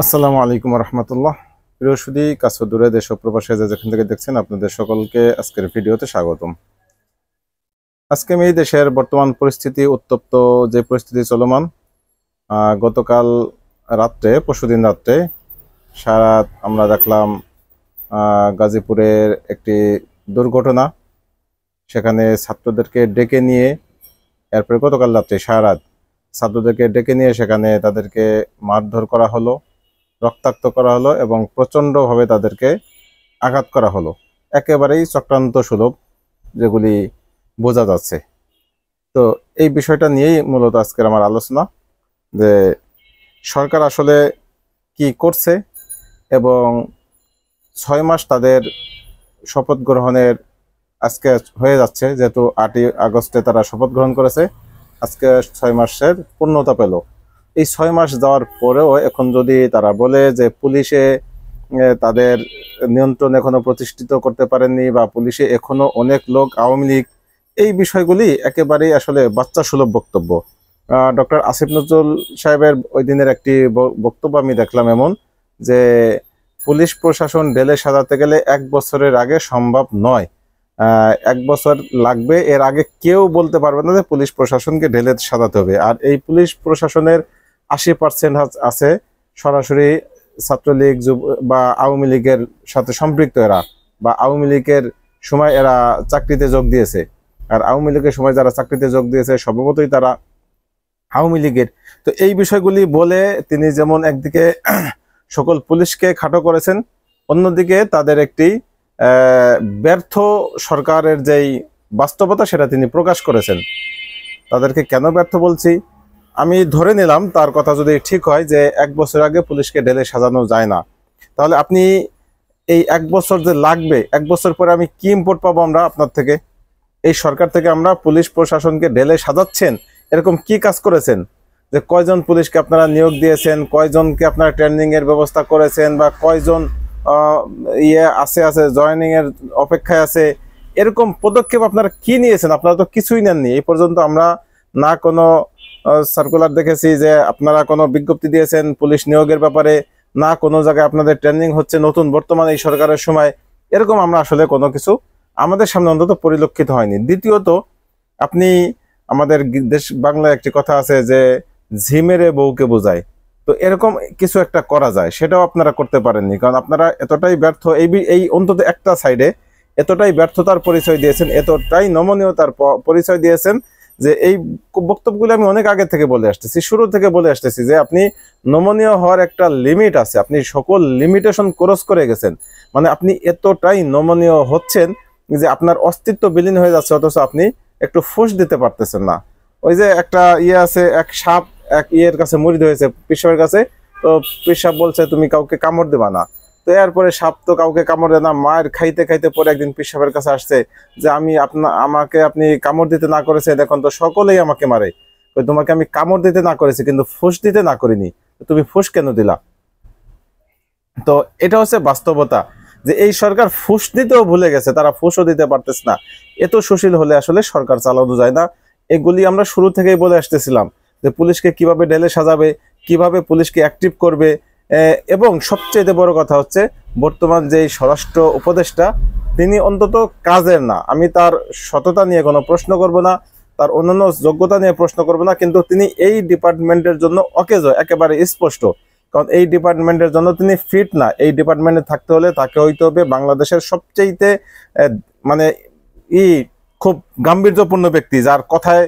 আসসালামু আলাইকুম রহমতুল্লাহ। প্রিয় সুধী, কাছে দূরে দেশ ও প্রবাসে যেখান থেকে দেখছেন, আপনাদের সকলকে আজকের ভিডিওতে স্বাগতম। আজকে আমি দেশের বর্তমান পরিস্থিতি, উত্তপ্ত যে পরিস্থিতি চলমান, গতকাল রাত্রে, পরশুদিন রাত্রে সারা আমরা দেখলাম গাজীপুরের একটি দুর্ঘটনা। সেখানে ছাত্রদেরকে ডেকে নিয়ে, এরপরে গতকাল রাত্রে সারা রাত ছাত্রদেরকে ডেকে নিয়ে সেখানে তাদেরকে মারধর করা হলো, রক্তাক্ত করা হলো এবং প্রচণ্ডভাবে তাদেরকে আঘাত করা হলো। একেবারেই চক্রান্ত সুলভ, যেগুলি বোঝা যাচ্ছে। তো এই বিষয়টা নিয়েই মূলত আজকের আমার আলোচনা, যে সরকার আসলে কি করছে এবং 6 মাস তাদের শপথ গ্রহণের আজকে হয়ে যাচ্ছে, যেহেতু 8ই আগস্টে তারা শপথ গ্রহণ করেছে। আজকে 6 মাসের পূর্ণতা পেল। এই 6 মাস যাওয়ার পরেও এখন যদি তারা বলে যে পুলিশে তাদের নিয়ন্ত্রণ এখনো প্রতিষ্ঠিত করতে পারেননি, বা পুলিশে এখনো অনেক লোক আওয়ামী লীগ, এই বিষয়গুলি একেবারেই আসলে বাচ্চা সুলভ বক্তব্য। ডক্টর আসিফ নজরুল সাহেবের ওই দিনের একটি বক্তব্য আমি দেখলাম এমন, যে পুলিশ প্রশাসন ঢেলে সাজাতে গেলে 1 বছরের আগে সম্ভব নয়, 1 বছর লাগবে। এর আগে কেউ বলতে পারবে না যে পুলিশ প্রশাসনকে ঢেলে সাজাতে হবে। আর এই পুলিশ প্রশাসনের 80% আছে সরাসরি ছাত্রলীগ বা আওয়ামী লীগের সাথে সম্পৃক্ত এরা, বা আওয়ামী লীগের সময় এরা চাকরিতে যোগ দিয়েছে। আর আওয়ামী লীগের সময় যারা চাকরিতে যোগ দিয়েছে স্বভাবতই তারা আওয়ামী লীগের। তো এই বিষয়গুলি বলে তিনি যেমন একদিকে সকল পুলিশকে খাটো করেছেন, অন্যদিকে তাদের একটি ব্যর্থ সরকারের যেই বাস্তবতা সেটা তিনি প্রকাশ করেছেন। তাদেরকে কেন ব্যর্থ বলছি, আমি ধরে নিলাম তার কথা যদি ঠিক হয় যে 1 বছর আগে পুলিশকে ঢেলে সাজানো যায় না, তাহলে আপনি এই 1 বছর যে লাগবে, 1 বছর পরে আমি কি ইম্পোর্ট পাবো আমরা আপনার থেকে, এই সরকার থেকে? আমরা পুলিশ প্রশাসনকে ঢেলে সাজাচ্ছেন, এরকম কি কাজ করেছেন? যে কয়জন পুলিশকে আপনারা নিয়োগ দিয়েছেন, কয়জনকে আপনারা ট্রেনিং এর ব্যবস্থা করেছেন, বা কয়জন আছে জয়েনিং এর অপেক্ষায় আছে, এরকম পদক্ষেপ আপনারা কি নিয়েছেন? আপনারা তো কিছুই নেননি এই পর্যন্ত। আমরা না কোনো সার্কুলার দেখেছি যে আপনারা কোনো বিজ্ঞপ্তি দিয়েছেন পুলিশ নিয়োগের ব্যাপারে, না কোনো জায়গায় আপনাদের ট্রেনিং হচ্ছে নতুন বর্তমানে এই সরকারের সময়, এরকম আমরা আসলে কোনো কিছু আমাদের সামনে অন্তত পরিলক্ষিত হয়নি। দ্বিতীয়ত, আপনি আমাদের দেশ বাংলায় একটি কথা আছে যে ঝিমেরে বউকে বোঝায়, তো এরকম কিছু একটা করা যায়, সেটাও আপনারা করতে পারেননি। কারণ আপনারা এতটাই ব্যর্থ, এই অন্তত একটা সাইডে এতটাই ব্যর্থতার পরিচয় দিয়েছেন, এতটাই নমনীয়তার পরিচয় দিয়েছেন, যে এই বক্তব্যগুলো আমি অনেক আগে থেকে বলে আসতেছি, শুরু থেকে বলে আসতেছি, যে আপনি নমনীয় হওয়ার একটা লিমিট আছে, আপনি সকল লিমিটেশন ক্রস করে গেছেন। মানে আপনি এতটাই নমনীয় হচ্ছেন যে আপনার অস্তিত্ব বিলীন হয়ে যাচ্ছে, অথচ আপনি একটু ফুস দিতে পারতেছেন না। ওই যে একটা আছে, এক সাপ এক কাছে মুড়িদ হয়েছে, পিসাবের কাছে। তো পিসাব বলছে তুমি কাউকে কামড় দেবা না। তো এরপরে সাপ তো কাউকে কামড় দেয় না, মায়ের খাইতে খাইতে পরে একদিন পিসাবের কাছে আসছে যে আমাকে আপনি কামড় দিতে না করেছে, দেখুন তো সকলেই আমাকে মারে। তোমাকে আমি কামড় দিতে না করেছি, কিন্তু ফুস দিতে না করিনি, তুমি ফুস কেন দিলা? তো এটা হচ্ছে বাস্তবতা, যে এই সরকার ফুস দিতেও ভুলে গেছে, তারা ফুসও দিতে পারতেছে না। এত সুশীল হলে আসলে সরকার চালানো যায় না। এগুলি আমরা শুরু থেকেই বলে আসতেছিলাম, যে পুলিশকে কিভাবে ঢেলে সাজাবে, কিভাবে পুলিশকে অ্যাক্টিভ করবে। এবং সবচেয়ে বড় কথা হচ্ছে, বর্তমান যে স্বরাষ্ট্র উপদেষ্টা, তিনি অন্তত কাজের না। আমি তার সততা নিয়ে কোনো প্রশ্ন করব না, তার অন্যান্য যোগ্যতা নিয়ে প্রশ্ন করব না, কিন্তু তিনি এই ডিপার্টমেন্টের জন্য অকেজ, একেবারে স্পষ্ট। কারণ এই ডিপার্টমেন্টের জন্য তিনি ফিট না। এই ডিপার্টমেন্টে থাকতে হলে তাকে হইতে হবে বাংলাদেশের সবচেয়ে মানে খুব গাম্ভীর্যপূর্ণ ব্যক্তি, যার কথায়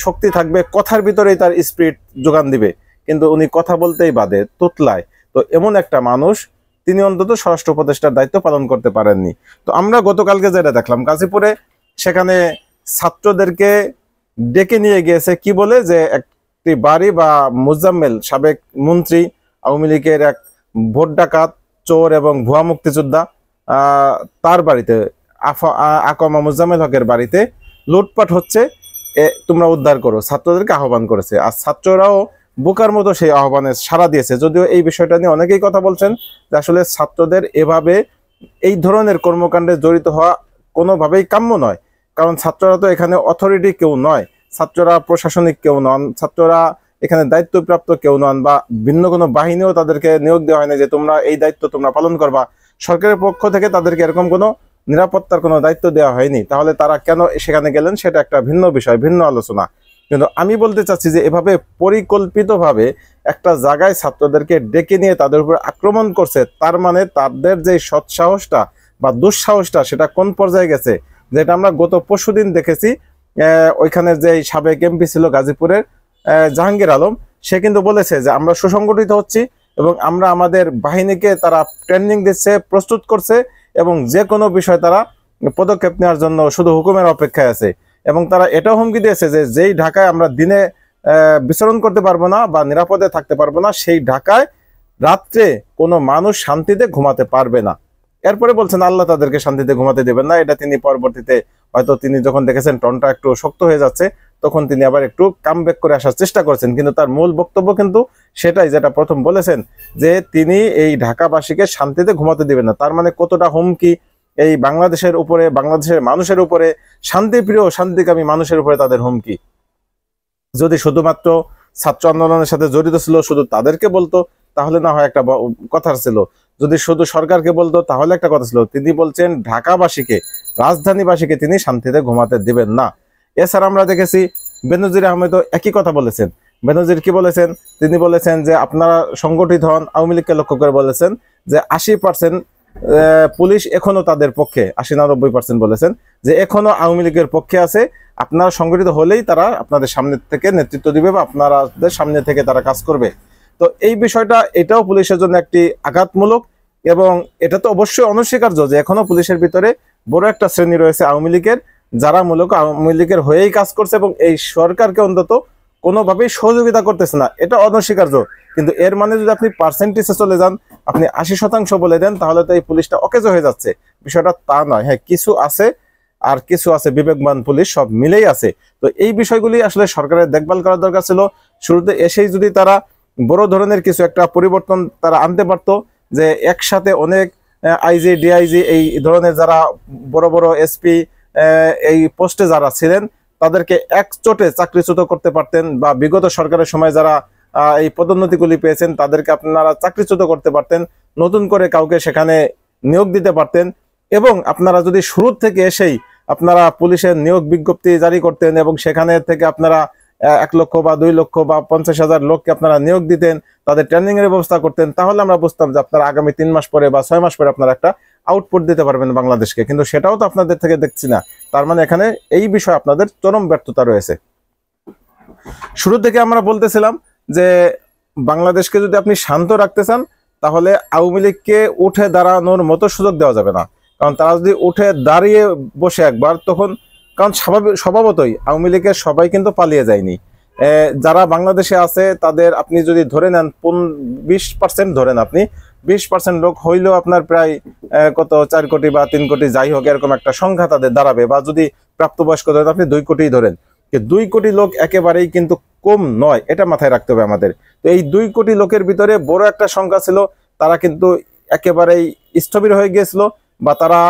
শক্তি থাকবে, কথার ভিতরেই তার স্পিরিট যোগান দিবে, কিন্তু উনি কথা বলতেই বাদে, তোতলায়। তো এমন একটা মানুষ, তিনি অন্তত স্বরাষ্ট্র উপদেষ্টার দায়িত্ব পালন করতে পারেননি। তো আমরা গতকালকে যেটা দেখলাম গাজীপুরে, সেখানে ছাত্রদেরকে ডেকে নিয়ে গিয়েছে কি বলে, যে একটি বাড়ি, বা মুজাম্মেল সাবেক মন্ত্রী, আওয়ামী লীগের এক ভোট ডাকাত, চোর এবং ভুয়া মুক্তিযোদ্ধা, তার বাড়িতে, আকমা মুজাম্মেল হকের বাড়িতে লুটপাট হচ্ছে, তোমরা উদ্ধার করো, ছাত্রদেরকে আহ্বান করেছে। আর ছাত্ররাও বোকার মতো সেই আহ্বানে সাড়া দিয়েছে। যদিও এই বিষয়টা নিয়ে অনেকেই কথা বলছেন যে আসলে ছাত্রদের এভাবে এই ধরনের কর্মকাণ্ডে জড়িত হওয়া কোনোভাবেই কাম্য নয়। কারণ ছাত্ররা তো এখানে অথরিটি কেউ নয়, ছাত্ররা প্রশাসনিক কেউ নন, ছাত্ররা এখানে দায়িত্বপ্রাপ্ত কেউ নন, বা ভিন্ন কোনো বাহিনীও তাদেরকে নিয়োগ দেওয়া হয় না যে তোমরা এই দায়িত্ব তোমরা পালন করবা। সরকারের পক্ষ থেকে তাদেরকে এরকম কোনো নিরাপত্তার কোনো দায়িত্ব দেওয়া হয়নি। তাহলে তারা কেন সেখানে গেলেন সেটা একটা ভিন্ন বিষয়, ভিন্ন আলোচনা। কিন্তু আমি বলতে চাচ্ছি যে এভাবে পরিকল্পিতভাবে একটা জায়গায় ছাত্রদেরকে ডেকে নিয়ে তাদের উপর আক্রমণ করছে, তার মানে তাদের যে সৎসাহসটা বা দুঃসাহসটা সেটা কোন পর্যায়ে গেছে, যেটা আমরা গত পরশুদিন দেখেছি। ওইখানের যে সাবেক এমপি ছিল গাজীপুরের জাহাঙ্গীর আলম, সে কিন্তু বলেছে যে আমরা সুসংগঠিত হচ্ছি এবং আমরা আমাদের বাহিনীকে তারা ট্রেনিং দিচ্ছে, প্রস্তুত করছে এবং যে কোনো বিষয় তারা পদক্ষেপ নেওয়ার জন্য শুধু হুকুমের অপেক্ষায় আছে। এবং তারা এটাও হুমকি দিয়েছে যে যেই ঢাকায় আমরা দিনে বিচরণ করতে পারবো না বা নিরাপদে থাকতে পারবো না, সেই ঢাকায় রাত্রে কোনো মানুষ শান্তিতে ঘুমাতে পারবে না। এরপরে বলছেন আল্লাহ তাদেরকে শান্তিতে ঘুমাতে দেবেন না। এটা তিনি পরবর্তীতে হয়তো তিনি যখন দেখেছেন টনটা একটু শক্ত হয়ে যাচ্ছে, তখন তিনি আবার একটু কামব্যাক করে আসার চেষ্টা করছেন। কিন্তু তার মূল বক্তব্য কিন্তু সেটাই, যেটা প্রথম বলেছেন, যে তিনি এই ঢাকাবাসীকে শান্তিতে ঘুমাতে দিবেন না। তার মানে কতটা হুমকি এই বাংলাদেশের উপরে, বাংলাদেশের মানুষের উপরে, শান্তিপ্রিয় শান্তিকামী মানুষের উপরে তাদের হুমকি। যদি শুধুমাত্র ছাত্র আন্দোলনের সাথে জড়িত ছিল শুধু তাদেরকে বলতো তাহলে না হয় একটা কথা ছিল, যদি শুধু সরকারকে বলতো তাহলে একটা কথা ছিল। তিনি বলছেন ঢাকাবাসীকে, রাজধানীবাসীকে তিনি শান্তিতে ঘুমাতে দিবেন না। এছাড়া আমরা দেখেছি বেনজির আহমেদও একই কথা বলেছেন। বেনজির কি বলেছেন? তিনি বলেছেন যে আপনারা সংগঠিত হন। আওয়ামী লীগকে লক্ষ্য করে বলেছেন যে 80% পুলিশ এখনো তাদের পক্ষে, 80-90% বলেছেন যে এখনো আওয়ামী লীগের পক্ষে আছে। আপনারা সংগঠিত হলেই তারা আপনাদের সামনে থেকে নেতৃত্ব দিবে বা আপনাদের সামনে থেকে তারা কাজ করবে। তো এই বিষয়টা, এটাও পুলিশের জন্য একটি আঘাতমূলক এবং এটা তো অবশ্যই অনস্বীকার্য যে এখনো পুলিশের ভিতরে বড় একটা শ্রেণী রয়েছে আওয়ামী লীগের, যারা মূলত আওয়ামী লীগের হয়েই কাজ করছে এবং এই সরকারকে অন্তত কোনোভাবেই সহযোগিতা করতেছে না, এটা অনস্বীকার্য। কিন্তু এর মানে যদি আপনি পার্সেন্টেজে চলে যান, আপনি 80% বলে দেন, তাহলে তো এই পুলিশটা অকেজো হয়ে যাচ্ছে। বিষয়টা তা নয়। হ্যাঁ, কিছু আছে আর কিছু আছে বিবেকবান পুলিশ, সব মিলেই আছে। তো এই বিষয়গুলি আসলে সরকারের দেখভাল করার দরকার ছিল। শুরুতে এসেই যদি তারা বড় ধরনের কিছু একটা পরিবর্তন তারা আনতে পারতো, যে একসাথে অনেক আইজি, ডিআইজি, এই ধরনের যারা বড় বড় এসপি এই পোস্টে যারা ছিলেন তাদেরকে একচোটে চাকরিচ্যুত করতে পারতেন, বা বিগত সরকারের সময় যারা এই পদোন্নতিগুলি পেয়েছেন তাদেরকে আপনারা চাকরিচ্যুত করতে পারতেন, নতুন করে কাউকে সেখানে নিয়োগ দিতে পারতেন। এবং আপনারা যদি শুরু থেকে এসেই আপনারা পুলিশের নিয়োগ বিজ্ঞপ্তি জারি করতেন এবং সেখানে থেকে আপনারা 1 লক্ষ বা 2 লক্ষ বা 50,000 লোককে আপনারা নিয়োগ দিতেন, তাদের ট্রেনিং এর ব্যবস্থা করতেন, তাহলে আমরা বুঝতাম যে আপনারা আগামী 3 মাস পরে বা 6 মাস পরে আপনারা একটা আউটপুট দিতে পারবেন বাংলাদেশকে। কিন্তু সেটাও তো আপনাদের থেকে দেখছি না। তার মানে এখানে এই বিষয়ে আপনাদের চরম ব্যর্থতা রয়েছে। শুরু থেকে আমরা বলতেছিলাম যে বাংলাদেশকে যদি আপনি শান্ত রাখতে চান তাহলে আওয়ামী লীগকে উঠে দাঁড়ানোর মতো সুযোগ দেওয়া যাবে না। কারণ তারা যদি উঠে দাঁড়িয়ে বসে একবার, তখন কারণ স্বভাবতই আওয়ামী লীগের সবাই কিন্তু পালিয়ে যায়নি। যারা বাংলাদেশে আছে তাদের আপনি যদি ধরে নেন 20% ধরেন, আপনি 20% লোক হইলেও আপনার প্রায় কত 4 কোটি বা 3 কোটি যাই হোক এরকম একটা সংখ্যা তাদের দাঁড়াবে। বা যদি প্রাপ্তবয়স্ক ধরেন আপনি 2 কোটি ধরেন, 2 কোটি লোক একেবারেই কিন্তু কম নয়, এটা মাথায় রাখতে হবে আমাদের। তো এই 2 কোটি লোকের ভিতরে বড় একটা সংখ্যা ছিল, তারা কিন্তু একেবারেই স্থবির হয়ে গিয়েছিল, বা তারা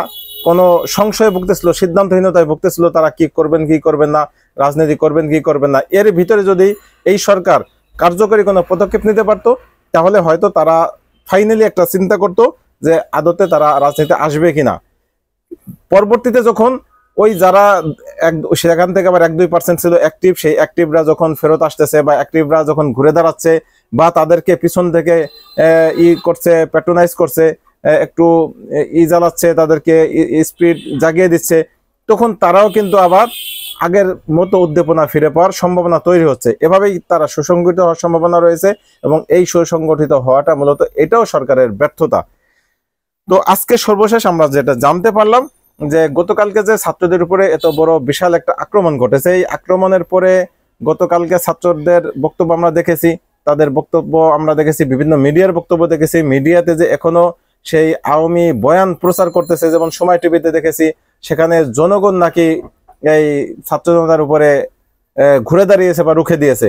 কোনো সংশয়ে ভুগতেছিল, সিদ্ধান্তহীনতায় ভুগতেছিল, তারা কি করবেন কি করবেন না, রাজনীতি করবেন কি করবেন না। এর ভিতরে যদি এই সরকার কার্যকরী কোনো পদক্ষেপ নিতে পারতো তাহলে হয়তো তারা ফাইনালি একটা চিন্তা করতো যে আদতে তারা রাজনীতিতে আসবে কিনা। পরবর্তীতে যখন ওই যারা সেখান থেকে আবার 1-2% ছিল অ্যাক্টিভ, সেই অ্যাক্টিভরা যখন ফেরত আসতেছে বা অ্যাক্টিভরা যখন ঘুরে দাঁড়াচ্ছে বা তাদেরকে পিছন থেকে করছে, প্যাট্রোনাইজ করছে, একটু জ্বালাচ্ছে, তাদেরকে স্পিড জাগিয়ে দিচ্ছে, তখন তারাও কিন্তু আবার আগের মতো উদ্দীপনা ফিরে পাওয়ার সম্ভাবনা তৈরি হচ্ছে। এভাবেই তারা সুসংগঠিত হওয়ার সম্ভাবনা রয়েছে এবং এই সুসংগঠিত হওয়াটা মূলত এটাও সরকারের ব্যর্থতা। তো আজকে সর্বশেষ আমরা যেটা জানতে পারলাম যে গতকালকে যে ছাত্রদের উপরে এত বড় বিশাল একটা আক্রমণ ঘটেছে, এই আক্রমণের পরে গতকালকে ছাত্রদের বক্তব্য আমরা দেখেছি, তাদের বক্তব্য আমরা দেখেছি, বিভিন্ন মিডিয়ার বক্তব্য দেখেছি। মিডিয়াতে যে এখনো সেই আওয়ামী বয়ান প্রচার করতেছে, যেমন সময় টিভিতে দেখেছি, সেখানে জনগণ নাকি এই ছাত্র জনতার উপরে ঘুরে দাঁড়িয়েছে বা রুখে দিয়েছে।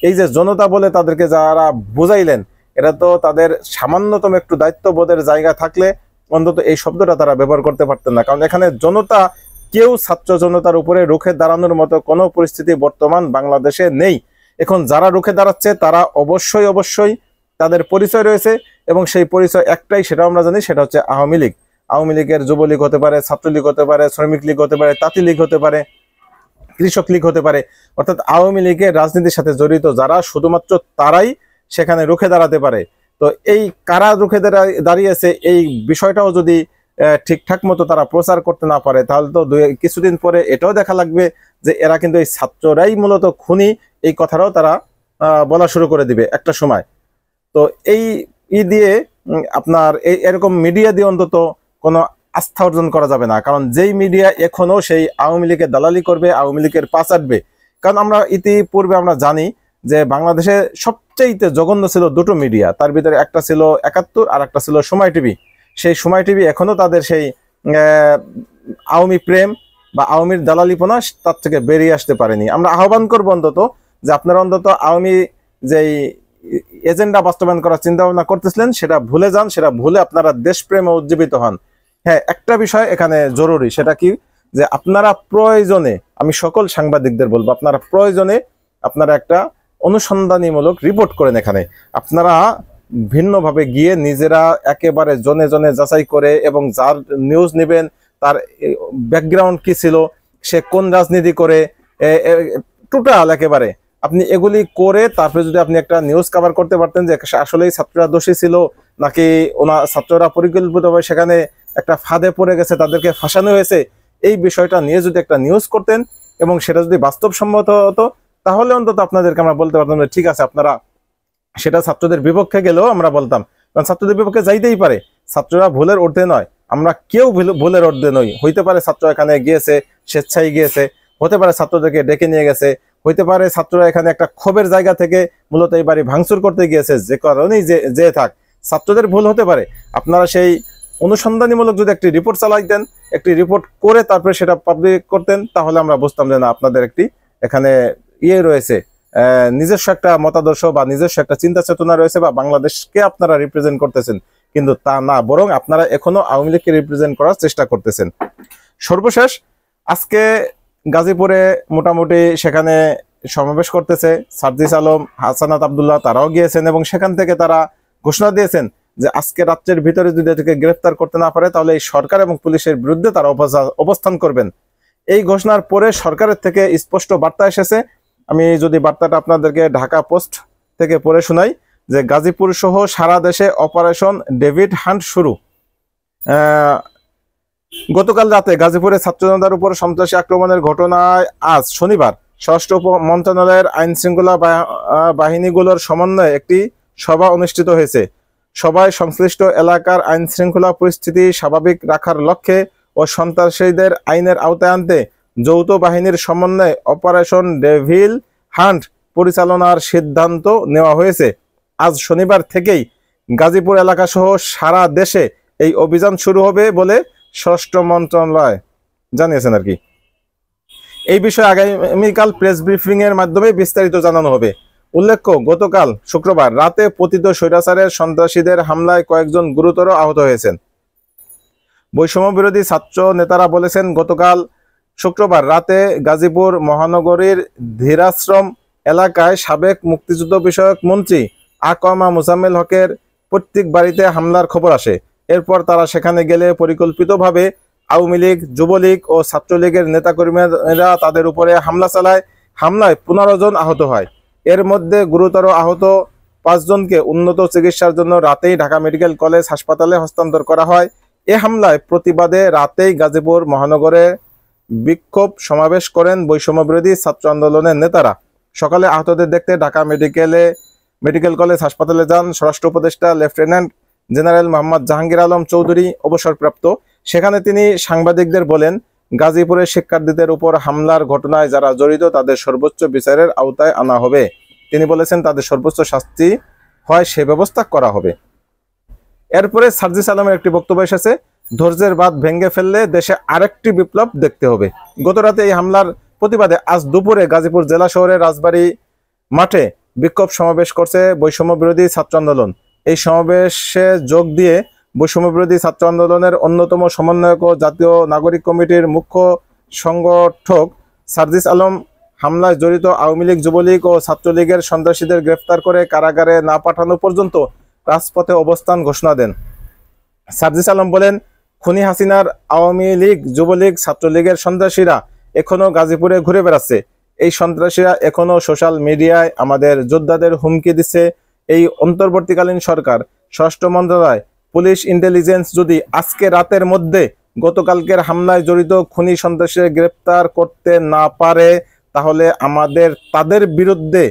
এই যে জনতা বলে তাদেরকে যারা বুঝাইলেন, এটা তো তাদের সামান্যতম একটু দায়িত্ববোধের জায়গা থাকলে অন্তত এই শব্দটা তারা ব্যবহার করতে পারতেন না। কারণ এখানে জনতা, কেউ ছাত্র জনতার উপরে রুখে দাঁড়ানোর মতো কোনো পরিস্থিতি বর্তমান বাংলাদেশে নেই। এখন যারা রুখে দাঁড়াচ্ছে তারা অবশ্যই অবশ্যই তাদের পরিচয় রয়েছে, এবং সেই পরিচয় একটাই, সেটাও আমরা জানি, সেটা হচ্ছে আওয়ামী লীগ। আওয়ামী লীগের যুবলীগ হতে পারে, ছাত্রলীগ হতে পারে, শ্রমিক লীগ হতে পারে, তাঁতি লীগ হতে পারে, কৃষক লীগ হতে পারে। অর্থাৎ আওয়ামী লীগের রাজনীতির সাথে জড়িত যারা, শুধুমাত্র তারাই সেখানে রুখে দাঁড়াতে পারে। তো এই কারা রুখে দাঁড়িয়েছে এই বিষয়টাও যদি ঠিকঠাক মতো তারা প্রচার করতে না পারে, তাহলে তো কিছুদিন পরে এটাও দেখা লাগবে যে এরা কিন্তু এই ছাত্ররাই মূলত খুনি, এই কথাটাও তারা বলা শুরু করে দিবে একটা সময়। তো এই দিয়ে আপনার এরকম মিডিয়া দিয়ে অন্তত কোনো আস্থা অর্জন করা যাবে না, কারণ যেই মিডিয়া এখনো সেই আওয়ামী লীগের দালালি করবে, আওয়ামী লীগের পা চাটবে। কারণ আমরা ইতিপূর্বে আমরা জানি যে বাংলাদেশে সবচেয়ে জঘন্য ছিল দুটো মিডিয়া, তার ভিতরে একটা ছিল ৭১ আর একটা ছিল সময় টিভি। সেই সময় টিভি এখনো তাদের সেই আওয়ামী প্রেম বা আওয়ামীর দালালিপনা তার থেকে বেরিয়ে আসতে পারেনি। আমরা আহ্বান করবো অন্তত যে আপনারা অন্তত আওয়ামী যেই এজেন্ডা বাস্তবায়ন করার চিন্তা ভাবনা করতেছিলেন সেটা ভুলে যান, সেটা ভুলে আপনারা দেশপ্রেমে উজ্জীবিত হন। হ্যাঁ, একটা বিষয় এখানে জরুরি, সেটা কি, যে আপনারা প্রয়োজনে, আমি সকল সাংবাদিকদের বলবো, আপনারা প্রয়োজনে আপনারা একটা অনুসন্ধানীমূলক রিপোর্ট করেন। এখানে আপনারা ভিন্নভাবে গিয়ে নিজেরা একেবারে জনে জনে যাচাই করে, এবং যার নিউজ নেবেন তার ব্যাকগ্রাউন্ড কি ছিল, সে কোন রাজনীতি করে, টোটাল একেবারে আপনি এগুলি করে তারপরে যদি আপনি একটা নিউজ কভার করতে পারতেন যে আসলেই ছাত্ররা দোষী ছিল, নাকি ছাত্ররা পরিকল্পিতভাবে সেখানে একটা ফাঁদে পড়ে গেছে, তাদেরকে ফাঁসানো হয়েছে, এই বিষয়টা নিয়ে যদি একটা নিউজ করতেন এবং সেটা যদি বাস্তবসম্মত হতো, তাহলে অন্তত আপনাদেরকে আমরা বলতে পারতাম যে ঠিক আছে, আপনারা সেটা ছাত্রদের বিপক্ষে গেলেও আমরা বলতাম, কারণ ছাত্রদের বিপক্ষে যাইতেই পারে, ছাত্ররা ভুলের ঊর্ধ্বে নয়, আমরা কেউ ভুলের ঊর্ধ্বে নই। হইতে পারে ছাত্র এখানে গিয়েছে, স্বেচ্ছায় গিয়েছে, হতে পারে ছাত্রদেরকে ডেকে নিয়ে গেছে, হইতে পারে ছাত্ররা এখানে একটা ক্ষোভের জায়গা থেকে মূলত এই বাড়ি ভাঙচুর করতে গিয়েছে, যে কারণেই যে থাক, ছাত্রদের ভুল হতে পারে। আপনারা সেই অনুসন্ধানীমূলক যদি একটি রিপোর্ট চালাইতেন, একটি রিপোর্ট করে তারপরে সেটা পাবলিক করতেন, তাহলে আমরা বুঝতাম যে না, আপনাদের একটি এখানে রয়েছে, নিজস্ব একটা মতাদর্শ বা নিজস্ব একটা চিন্তা চেতনা রয়েছে, বা বাংলাদেশকে আপনারা রিপ্রেজেন্ট করতেছেন। কিন্তু তা না, বরং আপনারা এখনো আওয়ামী লীগকে রিপ্রেজেন্ট করার চেষ্টা করতেছেন। সর্বশেষ আজকে গাজীপুরে মোটামুটি সেখানে সমাবেশ করতেছে সার্জিস আলম, হাসানাত আব্দুল্লাহ, তারাও গিয়েছেন, এবং সেখান থেকে তারা ঘোষণা দিয়েছেন যে আজকে রাত্রের ভিতরে যদি এটাকে গ্রেফতার করতে না পারে, তাহলে এই সরকার এবং পুলিশের বিরুদ্ধে তারা অবস্থান করবেন। এই ঘোষণার পরে সরকারের থেকে স্পষ্ট বার্তা এসেছে। আমি যদি বার্তাটা আপনাদেরকে ঢাকা পোস্ট থেকে পড়ে শোনাই, যে গাজীপুর সহ সারা দেশে অপারেশন ডেভিড হান্ট শুরু। গতকাল রাতে গাজীপুরে ছাত্র জনতার উপর সন্ত্রাসী আক্রমণের ঘটনায় আজ শনিবার স্বরাষ্ট্র মন্ত্রণালয়ের আইন শৃঙ্খলা বাহিনীগুলোর সমন্বয়ে একটি সভা অনুষ্ঠিত হয়েছে। সভায় সংশ্লিষ্ট এলাকার আইন শৃঙ্খলা পরিস্থিতি স্বাভাবিক রাখার লক্ষ্যে ও সন্ত্রাসীদের আইনের আওতায় আনতে যৌথ বাহিনীর সমন্বয়ে অপারেশন ডেভিল হান্ট পরিচালনার সিদ্ধান্ত নেওয়া হয়েছে। আজ শনিবার থেকেই গাজীপুর এলাকা সহ সারা দেশে এই অভিযান শুরু হবে বলে স্বরাষ্ট্র মন্ত্রণালয় জানিয়েছেন আর কি। এই বিষয়ে আগামীকাল প্রেস ব্রিফিং এর মাধ্যমে বিস্তারিত জানানো হবে। উল্লেখ্য, গতকাল শুক্রবার রাতে পতিত স্বৈরাচারের সন্ত্রাসীদের হামলায় কয়েকজন গুরুতর আহত হয়েছেন। বৈষম্য বিরোধী ছাত্র নেতারা বলেছেন, গতকাল শুক্রবার রাতে গাজীপুর মহানগরীর ধীরাশ্রম এলাকায় সাবেক মুক্তিযুদ্ধ বিষয়ক মন্ত্রী আকমা মোজাম্মেল হকের প্রত্যেক বাড়িতে হামলার খবর আসে। এরপর তারা সেখানে গেলে পরিকল্পিতভাবে আওয়ামী লীগ, যুবলীগ ও ছাত্রলীগের নেতাকর্মীরা তাদের উপরে হামলা চালায়। হামলায় 15 জন আহত হয়। এর মধ্যে গুরুতর আহত 5 জনকে উন্নত চিকিৎসার জন্য রাতেই ঢাকা মেডিকেল কলেজ হাসপাতালে হস্তান্তর করা হয়। এ হামলায় প্রতিবাদে রাতেই গাজীপুর মহানগরে বিক্ষোভ সমাবেশ করেন বৈষম্য বিরোধী ছাত্র আন্দোলনের নেতারা। সকালে আহতদের দেখতে ঢাকা মেডিকেল কলেজ হাসপাতালে যান স্বরাষ্ট্র উপদেষ্টা লেফটেন্যান্ট জেনারেল মোহাম্মদ জাহাঙ্গীর আলম চৌধুরী, অবসরপ্রাপ্ত। সেখানে তিনি সাংবাদিকদের বলেন, গাজীপুরের শিক্ষার্থীদের উপর হামলার ঘটনায় যারা জড়িত তাদের সর্বোচ্চ বিচারের আওতায় আনা হবে। তিনি বলেছেন, তাদের সর্বোচ্চ শাস্তি হয় সে ব্যবস্থা করা হবে। এরপরে সার্জিস আলমের একটি বক্তব্য এসেছে, ধৈর্যের বাঁধ ভেঙে ফেললে দেশে আরেকটি বিপ্লব দেখতে হবে। গতরাতে এই হামলার প্রতিবাদে আজ দুপুরে গাজীপুর জেলা শহরের রাজবাড়ী মাঠে বিক্ষোভ সমাবেশ করছে বৈষম্য বিরোধী ছাত্র আন্দোলন। এই সমাবেশে যোগ দিয়ে বৈষম্য বিরোধী ছাত্র আন্দোলনের অন্যতম সমন্বয়ক ও জাতীয় নাগরিক কমিটির মুখ্য সংগঠক সার্জিস আলম হামলায় জড়িত আওয়ামী লীগ, যুবলীগ ও ছাত্রলীগের সন্ত্রাসীদের গ্রেফতার করে কারাগারে না পাঠানো পর্যন্ত রাজপথে অবস্থান ঘোষণা দেন। সার্জিস আলম বলেন, খুনি হাসিনার আওয়ামী লীগ, যুবলীগ, ছাত্রলীগের সন্ত্রাসীরা এখনো গাজীপুরে ঘুরে বেড়াচ্ছে। এই সন্ত্রাসীরা এখনো সোশ্যাল মিডিয়ায় আমাদের যোদ্ধাদের হুমকি দিচ্ছে। এই অন্তর্বর্তীকালীন সরকার, স্বরাষ্ট্র মন্ত্রণালয়, পুলিশ, ইন্টেলিজেন্স যদি আজকে রাতের মধ্যে গতকালকের হামলায় জড়িত খুনি সন্ত্রাসীদের গ্রেপ্তার করতে না পারে, তাহলে আমাদের তাদের বিরুদ্ধে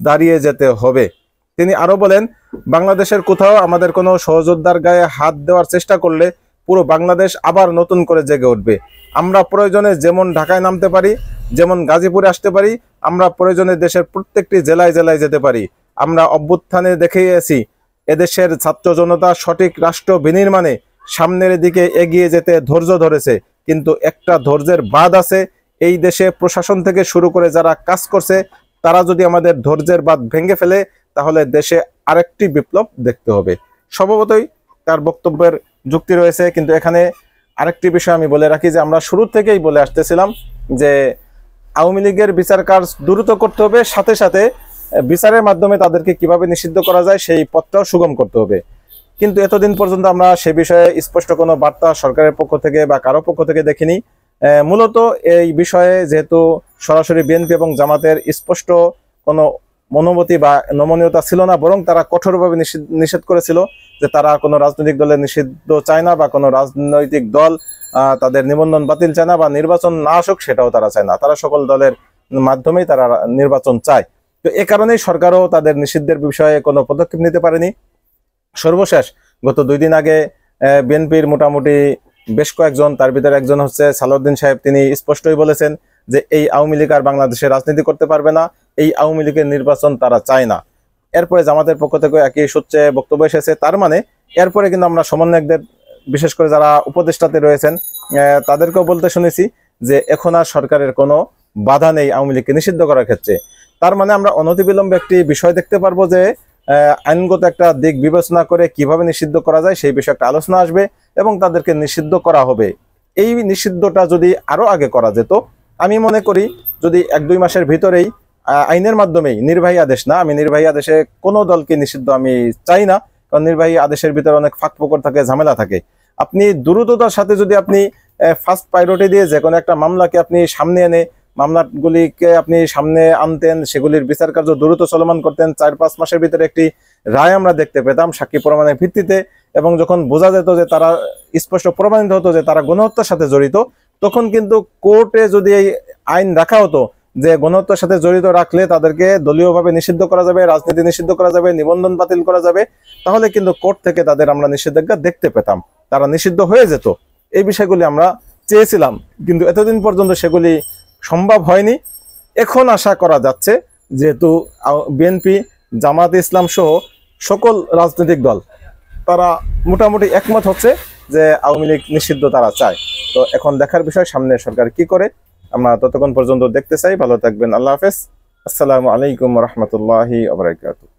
দাঁড়িয়ে যেতে হবে। তিনি আরো বলেন, বাংলাদেশের কোথাও আমাদের কোনো সহযোদ্ধার গায়ে হাত দেওয়ার চেষ্টা করলে পুরো বাংলাদেশ আবার নতুন করে জেগে উঠবে। আমরা প্রয়োজনে যেমন ঢাকায় নামতে পারি, যেমন গাজীপুরে আসতে পারি, আমরা প্রয়োজনে দেশের প্রত্যেকটি জেলায় জেলায় যেতে পারি। আমরা অভ্যুত্থানে দেখিয়েছি এদেশের ছাত্র জনতা সঠিক রাষ্ট্র বিনির্মাণে সামনের দিকে এগিয়ে যেতে ধৈর্য ধরেছে। কিন্তু একটা ধৈর্যের বাঁধ আছে। এই দেশে প্রশাসন থেকে শুরু করে যারা কাজ করছে, তারা যদি আমাদের ধৈর্যের বাঁধ ভেঙে ফেলে, তাহলে দেশে আরেকটি বিপ্লব দেখতে হবে। স্বভাবতই তার বক্তব্যের যুক্তি রয়েছে, কিন্তু এখানে আরেকটি বিষয় আমি বলে রাখি যে আমরা শুরু থেকেই বলে আসতেছিলাম যে আওয়ামী লীগের বিচার কাজ দ্রুত করতে হবে, সাথে সাথে বিচারের মাধ্যমে তাদেরকে কিভাবে নিষিদ্ধ করা যায় সেই পথটাও সুগম করতে হবে। কিন্তু এতদিন পর্যন্ত আমরা সে বিষয়ে স্পষ্ট কোনো বার্তা সরকারের পক্ষ থেকে বা কারো পক্ষ থেকে দেখিনি। মূলত এই বিষয়ে যেহেতু সরাসরি বিএনপি এবং জামাতের স্পষ্ট কোনো মনোমতি বা নমনীয়তা ছিল না, বরং তারা কঠোরভাবে নিষেধ করেছিল যে তারা কোনো রাজনৈতিক দলের নিষিদ্ধ চায় না, বা কোনো রাজনৈতিক দল তাদের নিবন্ধন বাতিল চায় না, বা নির্বাচন না আসুক সেটাও তারা চায় না। তারা সকল দলের মাধ্যমেই তারা নির্বাচন চায়। তো এ কারণেই সরকারও তাদের নিষিদ্ধের বিষয়ে কোনো পদক্ষেপ নিতে পারেনি। সর্বশেষ গত 2 দিন আগে বিএনপির মোটামুটি বেশ কয়েকজন, তার ভিতরে একজন হচ্ছে সালাউদ্দিন সাহেব, তিনি স্পষ্টই বলেছেন যে এই আওয়ামী লীগ আর বাংলাদেশে রাজনীতি করতে পারবে না, এই আওয়ামী লীগের নির্বাচন তারা চায় না। এরপরে জামাতের পক্ষ থেকে একই সূত্রে বক্তব্য এসেছে। তার মানে এরপরে কিন্তু আমরা সমন্বয়কদের, বিশেষ করে যারা উপদেষ্টাতে রয়েছেন, তাদেরকেও বলতে শুনেছি যে এখন আর সরকারের কোনো বাধা নেই আওয়ামী লীগকে নিষিদ্ধ করার ক্ষেত্রে। তার মানে আমরা অনতিবিলম্বে একটি বিষয় দেখতে পারবো যে আইনগত একটা দিক বিবেচনা করে কিভাবে নিষিদ্ধ করা যায় সেই বিষয়ে একটা আলোচনা আসবে এবং তাদেরকে নিষিদ্ধ করা হবে। এই নিষিদ্ধটা যদি আরো আগে করা যেত, আমি মনে করি যদি 1-2 মাসের ভিতরেই আইনের মাধ্যমেই, নির্বাহী আদেশ না, আমি নির্বাহী আদেশে কোনো দলকে নিষিদ্ধ আমি চাই না, কারণ নির্বাহী আদেশের ভিতরে অনেক ফাঁক ফোকর থাকে, ঝামেলা থাকে। আপনি দ্রুততার সাথে যদি আপনি ফার্স্ট প্রায়োরিটি দিয়ে যে কোনো একটা মামলাকে আপনি সামনে এনে মামলাগুলিকে আপনি সামনে আনতেন, সেগুলির বিচার কার্য দ্রুত চলমান করতেন, 4-5 মাসের ভিতরে একটি রায় আমরা দেখতে পেতাম সাক্ষী প্রমাণের ভিত্তিতে, এবং যখন বোঝা যেত যে তারা স্পষ্ট প্রমাণিত হতো যে তারা গণহত্যার সাথে জড়িত, তখন কিন্তু কোর্টে যদি এই আইন রাখা হতো যে গণহত্যার সাথে জড়িত রাখলে তাদেরকে দলীয়ভাবে নিষিদ্ধ করা যাবে, রাজনীতি নিষিদ্ধ করা যাবে, নিবন্ধন বাতিল করা যাবে, তাহলে কিন্তু কোর্ট থেকে তাদের আমরা নিষেধাজ্ঞা দেখতে পেতাম, তারা নিষিদ্ধ হয়ে যেত। এই বিষয়গুলি আমরা চেয়েছিলাম, কিন্তু এতদিন পর্যন্ত সেগুলি সম্ভব হয়নি। এখন আশা করা যাচ্ছে যেহেতু বিএনপি, জামাত ইসলাম সহ সকল রাজনৈতিক দল তারা মোটামুটি একমত হচ্ছে যে আওয়ামী লীগ নিষিদ্ধ তারা চায়। তো এখন দেখার বিষয় সামনে সরকার কি করে, আমরা ততক্ষণ পর্যন্ত দেখতে চাই। ভালো থাকবেন, আল্লাহ হাফেজ, আসসালামু আলাইকুম রহমতুল্লাহি ওয়া বারাকাতুহু।